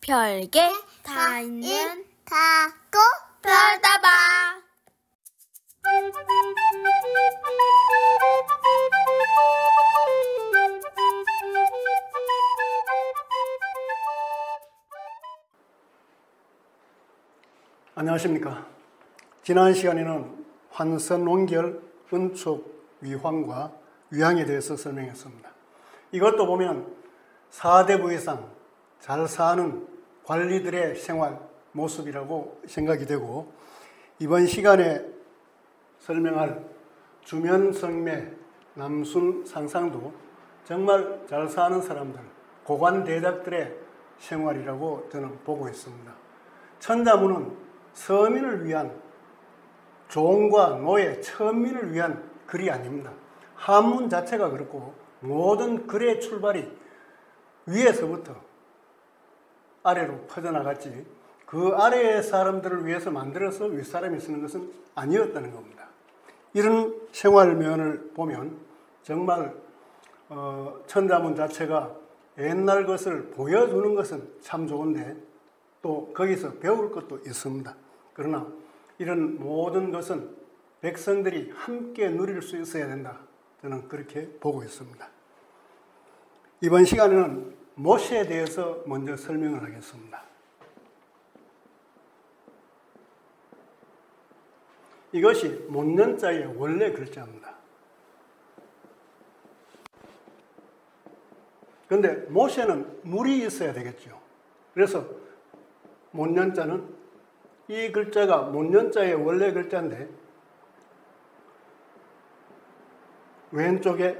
별게 다 있는 타고 별다방. 안녕하십니까. 지난 시간에는 환선, 원결, 은촉, 위황과 위항에 대해서 설명했습니다. 이것도 보면 4대 부이상 잘 사는 관리들의 생활 모습이라고 생각이 되고, 이번 시간에 설명할 주면성매, 남순 상상도 정말 잘 사는 사람들, 고관대작들의 생활이라고 저는 보고 있습니다. 천자문은 서민을 위한, 종과 노예, 천민을 위한 글이 아닙니다. 한문 자체가 그렇고 모든 글의 출발이 위에서부터 아래로 퍼져나갔지, 그 아래의 사람들을 위해서 만들어서 윗사람이 쓰는 것은 아니었다는 겁니다. 이런 생활면을 보면 정말 천자문 자체가 옛날 것을 보여주는 것은 참 좋은데 또 거기서 배울 것도 있습니다. 그러나 이런 모든 것은 백성들이 함께 누릴 수 있어야 된다, 저는 그렇게 보고 있습니다. 이번 시간에는 모세에 대해서 먼저 설명을 하겠습니다. 이것이 못년자의 원래 글자입니다. 그런데 모세는 물이 있어야 되겠죠. 그래서 못년자는, 이 글자가 못년자의 원래 글자인데 왼쪽에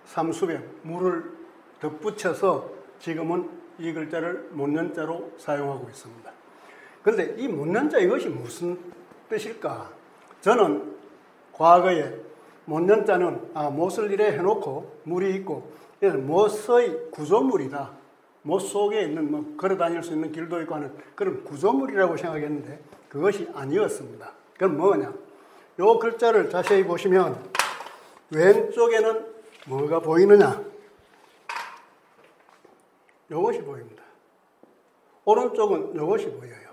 삼수변, 물을 덧붙여서 지금은 이 글자를 못년자로 사용하고 있습니다. 그런데 이 못년자, 이것이 무슨 뜻일까? 저는 과거에 못년자는 못을 이래 해놓고 물이 있고, 그래서 못의 구조물이다, 못 속에 있는 걸어 다닐 수 있는 길도 있고 하는 그런 구조물이라고 생각했는데 그것이 아니었습니다. 그럼 뭐냐? 요 글자를 자세히 보시면 왼쪽에는 뭐가 보이느냐? 요것이 보입니다. 오른쪽은 요것이 보여요.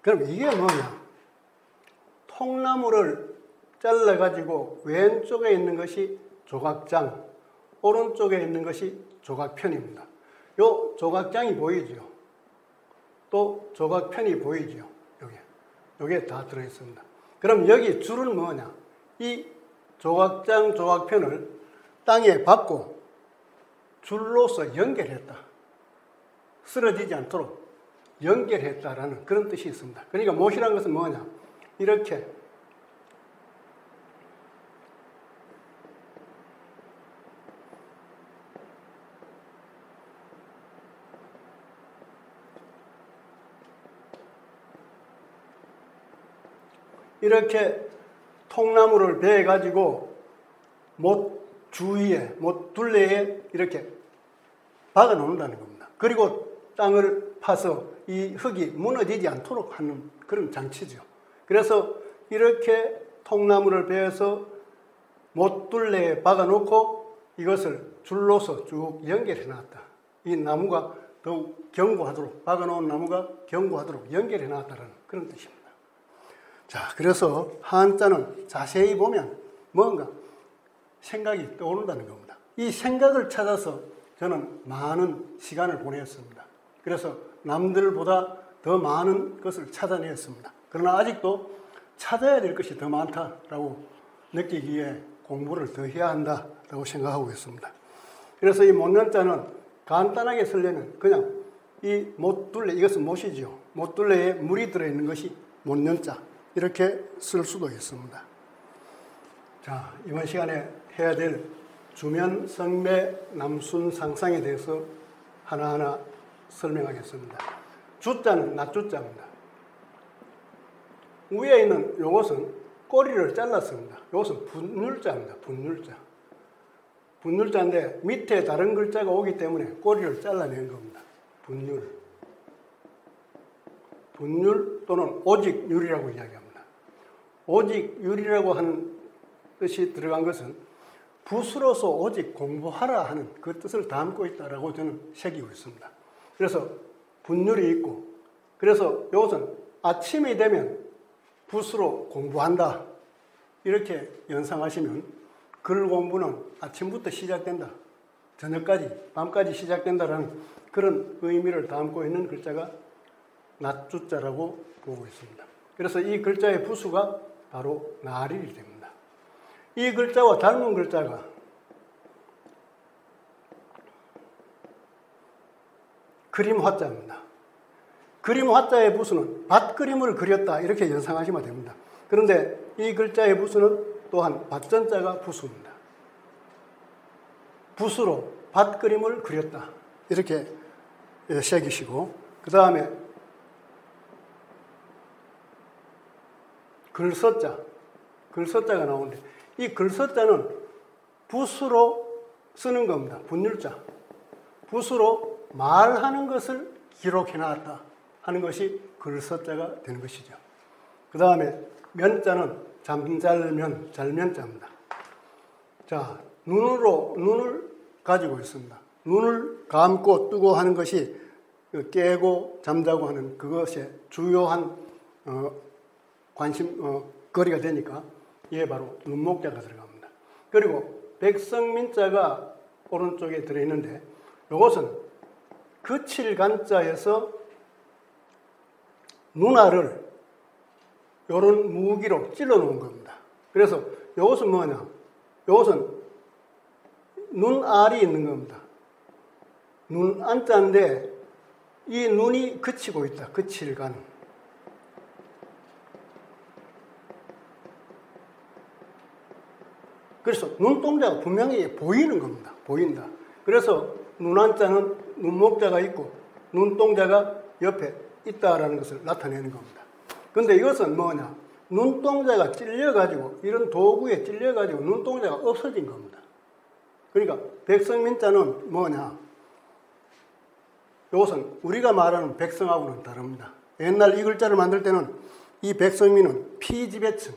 그럼 이게 뭐냐? 통나무를 잘라가지고 왼쪽에 있는 것이 조각장, 오른쪽에 있는 것이 조각편입니다. 요 조각장이 보이죠? 또 조각편이 보이죠? 요게 다 들어있습니다. 그럼 여기 줄은 뭐냐? 이 조각장, 조각편을 땅에 박고 줄로서 연결했다. 쓰러지지 않도록 연결했다라는 그런 뜻이 있습니다. 그러니까 못이란 것은 뭐냐? 이렇게 통나무를 베어가지고 못 주위에, 못 둘레에 이렇게 박아 놓는다는 겁니다. 그리고 땅을 파서 이 흙이 무너지지 않도록 하는 그런 장치죠. 그래서 이렇게 통나무를 베어서 못 둘레에 박아 놓고 이것을 줄로서 쭉 연결해 놨다. 이 나무가 더욱 견고하도록, 박아 놓은 나무가 견고하도록 연결해 놨다는 그런 뜻입니다. 자, 그래서 한자는 자세히 보면 뭔가 생각이 떠오른다는 겁니다. 이 생각을 찾아서 저는 많은 시간을 보냈습니다. 그래서 남들보다 더 많은 것을 찾아냈습니다. 그러나 아직도 찾아야 될 것이 더 많다라고 느끼기에 공부를 더 해야 한다라고 생각하고 있습니다. 그래서 이 못년자는 간단하게 쓰려면 그냥 이 못둘레, 이것은 못이죠. 못둘레에 물이 들어있는 것이 못년자, 이렇게 쓸 수도 있습니다. 자, 이번 시간에 해야 될 주면, 성매, 남순, 상상에 대해서 하나하나 설명하겠습니다. 주자는 낮주자입니다. 위에 있는 요것은 꼬리를 잘랐습니다. 요것은 분율자입니다. 분율자. 분율자인데 밑에 다른 글자가 오기 때문에 꼬리를 잘라낸 겁니다. 분율. 분율 또는 오직율이라고 이야기합니다. 오직율이라고 하는 뜻이 들어간 것은 붓으로서 오직 공부하라 하는 그 뜻을 담고 있다라고 저는 새기고 있습니다. 그래서 분율이 있고, 그래서 이것은 아침이 되면 붓으로 공부한다 이렇게 연상하시면 글 공부는 아침부터 시작된다, 저녁까지 밤까지 시작된다라는 그런 의미를 담고 있는 글자가 낫주자라고 보고 있습니다. 그래서 이 글자의 부수가 바로 나릴이 됩니다. 이 글자와 닮은 글자가 그림 화자입니다. 그림 화자의 부수는 밭그림을 그렸다 이렇게 연상하시면 됩니다. 그런데 이 글자의 부수는 또한 밭전자가 부수입니다. 붓으로 밭그림을 그렸다 이렇게 새기시고, 그 다음에 글서자가 나오는데 이 글서자는 붓으로 쓰는 겁니다. 분율자. 붓으로 말하는 것을 기록해놨다 하는 것이 글서자가 되는 것이죠. 그 다음에 면자는 잠잘면, 잘면자입니다. 자, 눈을 가지고 있습니다. 눈을 감고 뜨고 하는 것이 깨고 잠자고 하는 그것의 주요한 거리가 되니까 이게 바로 눈목자가 들어갑니다. 그리고 백성민자가 오른쪽에 들어있는데 이것은 그칠간자에서 눈알을 이런 무기로 찔러 놓은 겁니다. 그래서 이것은 뭐냐? 이것은 눈알이 있는 겁니다. 눈안자인데 이 눈이 그치고 있다. 그칠간. 그래서 눈동자가 분명히 보이는 겁니다. 보인다. 그래서 눈안자는 눈목자가 있고 눈동자가 옆에 있다라는 것을 나타내는 겁니다. 그런데 이것은 뭐냐? 눈동자가 찔려가지고 이런 도구에 찔려가지고 눈동자가 없어진 겁니다. 그러니까 백성민자는 뭐냐? 이것은 우리가 말하는 백성하고는 다릅니다. 옛날 이 글자를 만들 때는 이 백성민은 피지배층,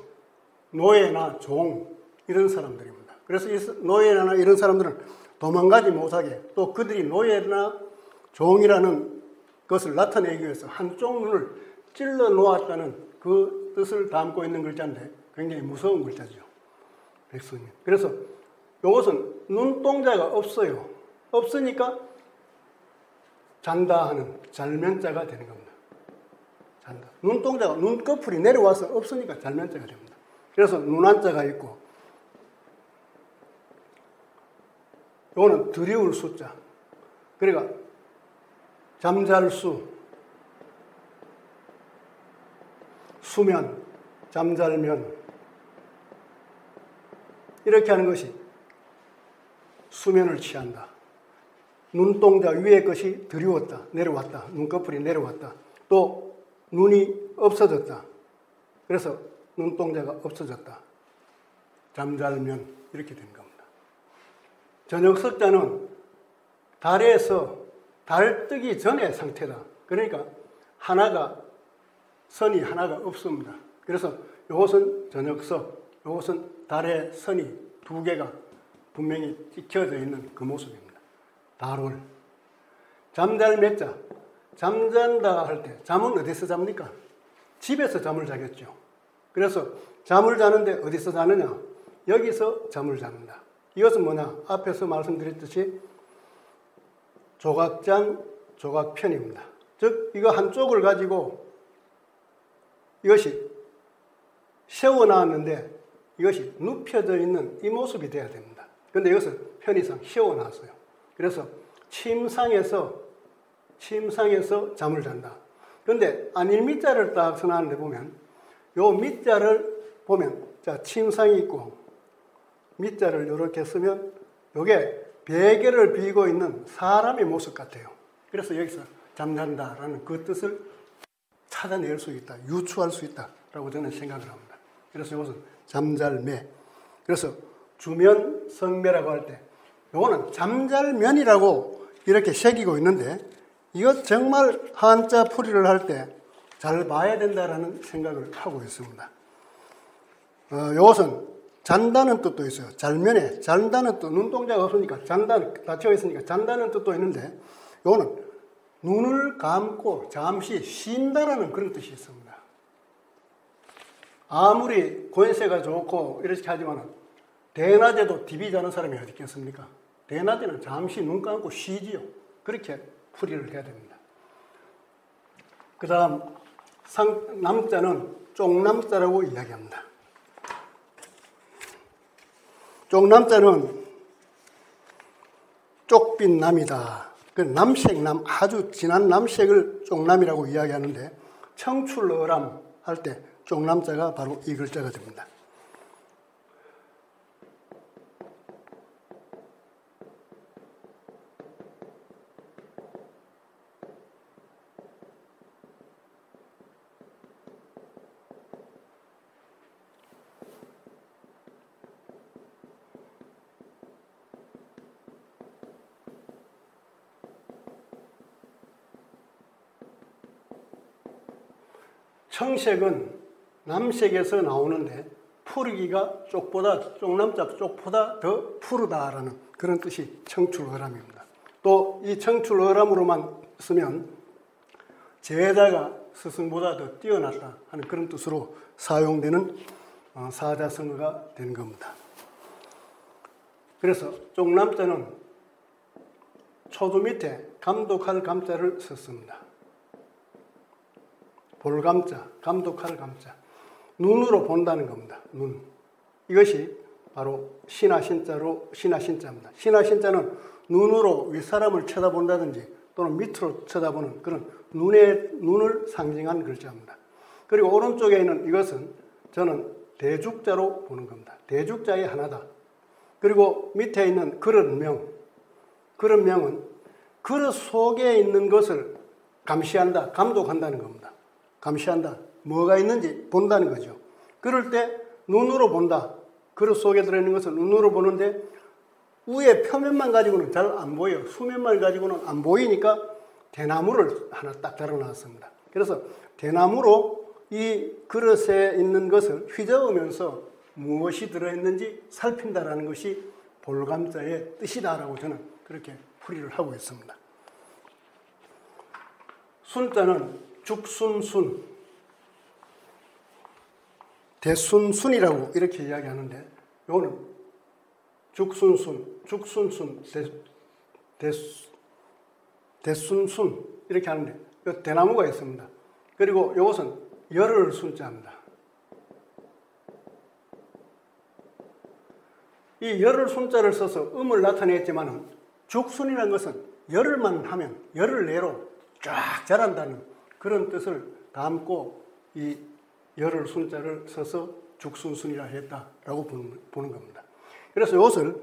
노예나 종 이런 사람들입니다. 그래서 이 노예나 이런 사람들은 도망가지 못하게, 또 그들이 노예나 종이라는 것을 나타내기 위해서 한쪽 눈을 찔러 놓았다는 그 뜻을 담고 있는 글자인데 굉장히 무서운 글자죠. 백성민. 그래서 이것은 눈동자가 없어요. 없으니까 잔다 하는 잘면자가 되는 겁니다. 잔다. 눈동자가 눈꺼풀이 내려와서 없으니까 잘면자가 됩니다. 그래서 눈안자가 있고, 이거는 드리울 숫자. 그러니까 잠잘수, 수면, 잠잘면 이렇게 하는 것이 수면을 취한다. 눈동자 위의 것이 드리웠다, 내려왔다, 눈꺼풀이 내려왔다. 또 눈이 없어졌다. 그래서 눈동자가 없어졌다. 잠잘면 이렇게 된 겁니다. 저녁석자는 달에서 달 뜨기 전의 상태다. 그러니까 선이 하나가 없습니다. 그래서 이것은 저녁석, 이것은 달의 선이 두 개가 분명히 찍혀져 있는 그 모습입니다. 달월. 잠잘매자. 잠잔다 할 때 잠은 어디서 잡니까? 집에서 잠을 자겠죠. 그래서 잠을 자는데 어디서 자느냐? 여기서 잠을 잡는다. 이것은 뭐냐? 앞에서 말씀드렸듯이 조각장, 조각편입니다. 즉 이거 한쪽을 가지고 이것이 세워놨는데 이것이 눕혀져 있는 이 모습이 돼야 됩니다. 그런데 이것은 편의상 세워놨어요. 그래서 침상에서 잠을 잔다. 그런데 안일 밑자를 딱 써놨는데 보면 요 밑자를 보면 자 침상이 있고 밑자를 이렇게 쓰면 이게 베개를 비고 있는 사람의 모습 같아요. 그래서 여기서 잠잔다라는 그 뜻을 찾아낼 수 있다, 유추할 수 있다라고 저는 생각을 합니다. 그래서 이것은 잠잘매. 그래서 주면 성매라고 할 때 이거는 잠잘면이라고 이렇게 새기고 있는데 이것 정말 한자 풀이를 할 때 잘 봐야 된다라는 생각을 하고 있습니다. 이것은 잔다는 뜻도 있어요. 잘면에 잔다는 뜻, 눈동자가 없으니까 닫혀 있으니까 잔다는 뜻도 있는데 이거는 눈을 감고 잠시 쉰다라는 그런 뜻이 있습니다. 아무리 권세가 좋고 이렇게 하지만 대낮에도 TV 자는 사람이 어디 있겠습니까? 대낮에는 잠시 눈 감고 쉬지요. 그렇게 풀이를 해야 됩니다. 그 다음 남자는 쪽남자라고 이야기합니다. 쪽남자는 쪽빛 남이다. 그 남색남, 아주 진한 남색을 쪽남이라고 이야기하는데 청출어람 할 때 쪽남자가 바로 이 글자가 됩니다. 청색은 남색에서 나오는데 푸르기가 쪽남자 쪽보다 더 푸르다라는 그런 뜻이 청출어람입니다. 또 이 청출어람으로만 쓰면 제자가 스승보다 더 뛰어났다 하는 그런 뜻으로 사용되는 사자성어가 되는 겁니다. 그래서 쪽남자는 초두 밑에 감독할 감자를 썼습니다. 볼감자, 감독할 감자. 눈으로 본다는 겁니다. 눈. 이것이 바로 신하신자로 신하신자입니다. 신하신자는 눈으로 윗사람을 쳐다본다든지 또는 밑으로 쳐다보는 그런 눈을 상징한 글자입니다. 그리고 오른쪽에 있는 이것은 저는 대죽자로 보는 겁니다. 대죽자의 하나다. 그리고 밑에 있는 그릇명. 그릇명은 그릇 속에 있는 것을 감시한다, 감독한다는 겁니다. 감시한다. 뭐가 있는지 본다는 거죠. 그럴 때 눈으로 본다. 그릇 속에 들어있는 것을 눈으로 보는데 위에 표면만 가지고는 잘 안 보여요. 수면만 가지고는 안 보이니까 대나무를 하나 딱 달아놨습니다. 그래서 대나무로 이 그릇에 있는 것을 휘저으면서 무엇이 들어있는지 살핀다라는 것이 볼감자의 뜻이다라고 저는 그렇게 풀이를 하고 있습니다. 순자는 죽순순, 대순순이라고 이렇게 이야기하는데 이거는 죽순순, 대순순 이렇게 하는데 이 대나무가 있습니다. 그리고 이것은 열을 순자입니다. 이 열을 순자를 써서 음을 나타냈지만 죽순이라는 것은 열을만 하면 열을 내로 쫙 자란다는 그런 뜻을 담고 이 열을 순자를 써서 죽순순이라 했다라고 보는 겁니다. 그래서 이것을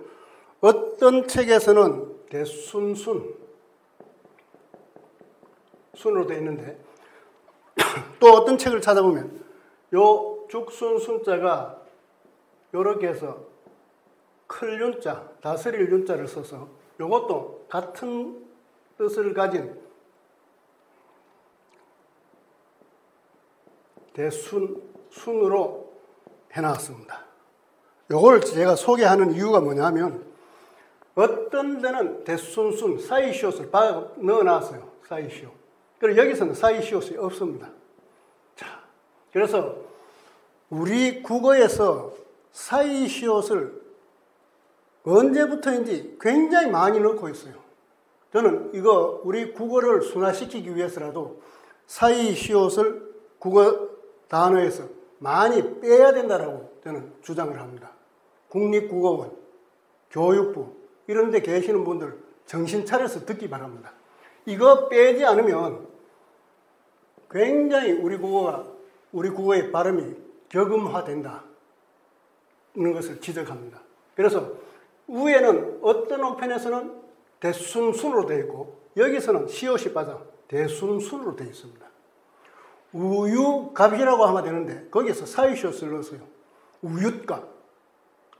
어떤 책에서는 대순순 순으로 되어 있는데 또 어떤 책을 찾아보면 요 죽순순자가 이렇게 해서 클 윤자, 다스릴 윤자를 써서 이것도 같은 뜻을 가진 대순으로 해놨습니다. 이걸 제가 소개하는 이유가 뭐냐면 어떤 데는 대순순, 사이시옷을 넣어놨어요. 사이시옷. 그리고 여기서는 사이시옷이 없습니다. 자, 그래서 우리 국어에서 사이시옷을 언제부터인지 굉장히 많이 넣고 있어요. 저는 이거 우리 국어를 순화시키기 위해서라도 사이시옷을 국어 단어에서 많이 빼야 된다라고 저는 주장을 합니다. 국립국어원, 교육부 이런 데 계시는 분들 정신 차려서 듣기 바랍니다. 이거 빼지 않으면 굉장히 우리 국어의 발음이 격음화된다. 는 것을 지적합니다. 그래서 위에는 어떤 원편에서는 대순순으로 되어 있고 여기서는 시옷이 빠져 대순순으로 되어 있습니다. 우유갑이라고 하면 되는데 거기서 사이시옷을 넣었어요. 우윳갑.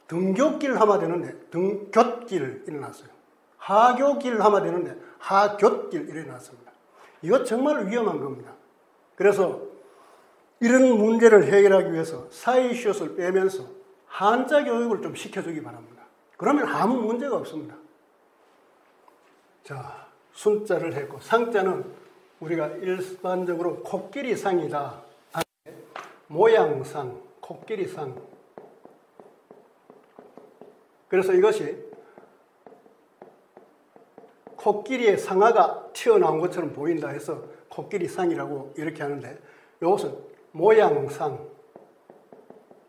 등굣길 하면 되는데 등굣길 일어났어요. 하교길 하면 되는데 하굣길 일어났습니다. 이거 정말 위험한 겁니다. 그래서 이런 문제를 해결하기 위해서 사이시옷을 빼면서 한자 교육을 좀 시켜주기 바랍니다. 그러면 아무 문제가 없습니다. 자, 순자를 했고 상자는 우리가 일반적으로 코끼리상이다. 모양상, 코끼리상. 그래서 이것이 코끼리의 상아가 튀어나온 것처럼 보인다 해서 코끼리상이라고 이렇게 하는데 이것은 모양상,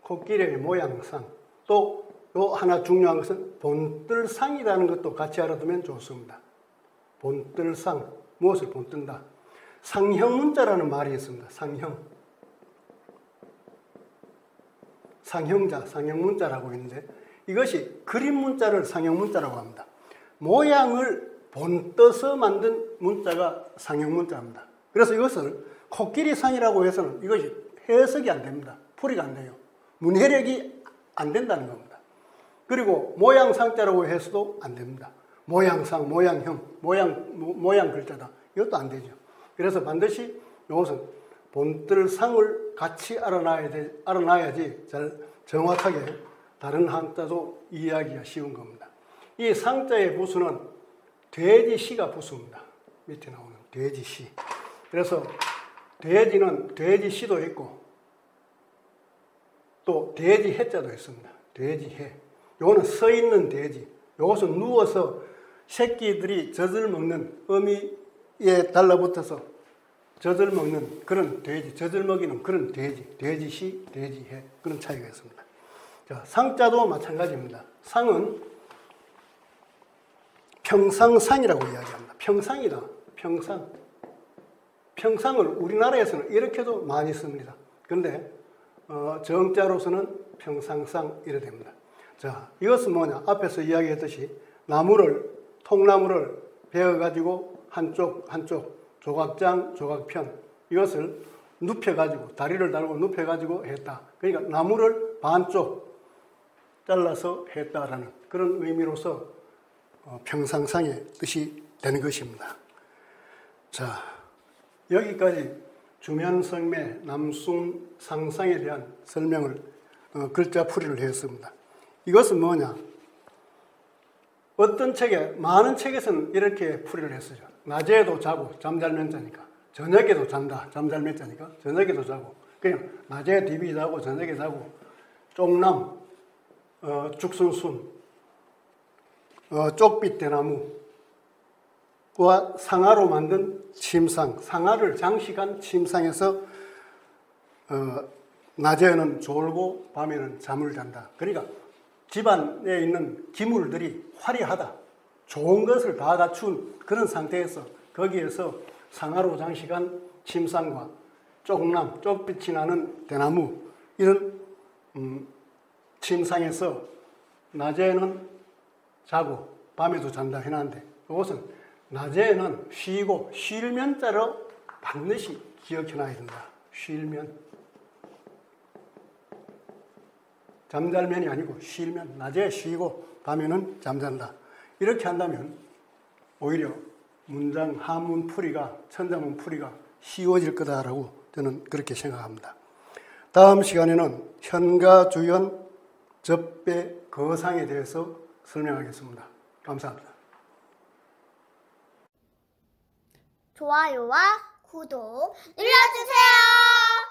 코끼리의 모양상. 또 요 하나 중요한 것은 본뜰상이라는 것도 같이 알아두면 좋습니다. 본뜰상, 무엇을 본뜬다? 상형문자라는 말이 있습니다. 상형. 상형자, 상형문자라고 있는데 이것이 그림 문자를 상형문자라고 합니다. 모양을 본떠서 만든 문자가 상형문자입니다. 그래서 이것을 코끼리상이라고 해서는 이것이 해석이 안 됩니다. 풀이가 안 돼요. 문해력이 안 된다는 겁니다. 그리고 모양상자라고 해서도 안 됩니다. 모양상, 모양형, 모양 글자다. 이것도 안 되죠. 그래서 반드시 이것은 본뜰상을 같이 알아놔야지 잘 정확하게 다른 한자도 이해하기가 쉬운 겁니다. 이 상자의 부수는 돼지시가 부수입니다. 밑에 나오는 돼지시. 그래서 돼지는 돼지시도 있고 또 돼지해자도 있습니다. 돼지해. 요거는 서 있는 돼지. 요것은 누워서 새끼들이 젖을 먹는 어미에 달라붙어서 젖을 먹는 그런 돼지, 젖을 먹이는 그런 돼지, 돼지시, 돼지해 그런 차이가 있습니다. 자, 상자도 마찬가지입니다. 상은 평상상이라고 이야기합니다. 평상이다. 평상. 평상을 우리나라에서는 이렇게도 많이 씁니다. 그런데 정자로서는 평상상 이래 됩니다. 자, 이것은 뭐냐? 앞에서 이야기했듯이 통나무를 베어가지고 한쪽 조각장, 조각편 이것을 눕혀가지고 다리를 달고 눕혀가지고 했다. 그러니까 나무를 반쪽 잘라서 했다라는 그런 의미로서 평상상의 뜻이 되는 것입니다. 자, 여기까지 주면성매, 남숭, 상상에 대한 설명을 글자 풀이를 했습니다. 이것은 뭐냐? 어떤 책에, 많은 책에서는 이렇게 풀이를 했어요. 낮에도 자고 잠잘면 자니까, 저녁에도 잔다 잠잘면 자니까 저녁에도 자고, 그냥 낮에 디비 자고 저녁에 자고, 쪽남, 죽순순, 쪽빛대나무와 상아로 만든 침상, 상아를 장식한 침상에서 낮에는 졸고 밤에는 잠을 잔다. 그러니까 집안에 있는 기물들이 화려하다. 좋은 것을 다 갖춘 그런 상태에서 거기에서 상아로 장식한 침상과 쪽남, 쪽빛이 나는 대나무 이런 침상에서 낮에는 자고 밤에도 잔다 해놨는데 이것은 낮에는 쉬고 쉴면자로 반드시 기억해놔야 된다. 쉴면. 잠잘면이 아니고 쉴면. 낮에 쉬고 밤에는 잠잔다. 이렇게 한다면 오히려 문장 하문 풀이가, 천자문 풀이가 쉬워질 거다라고 저는 그렇게 생각합니다. 다음 시간에는 현가, 주연, 접배, 거상에 대해서 설명하겠습니다. 감사합니다. 좋아요와 구독 눌러주세요.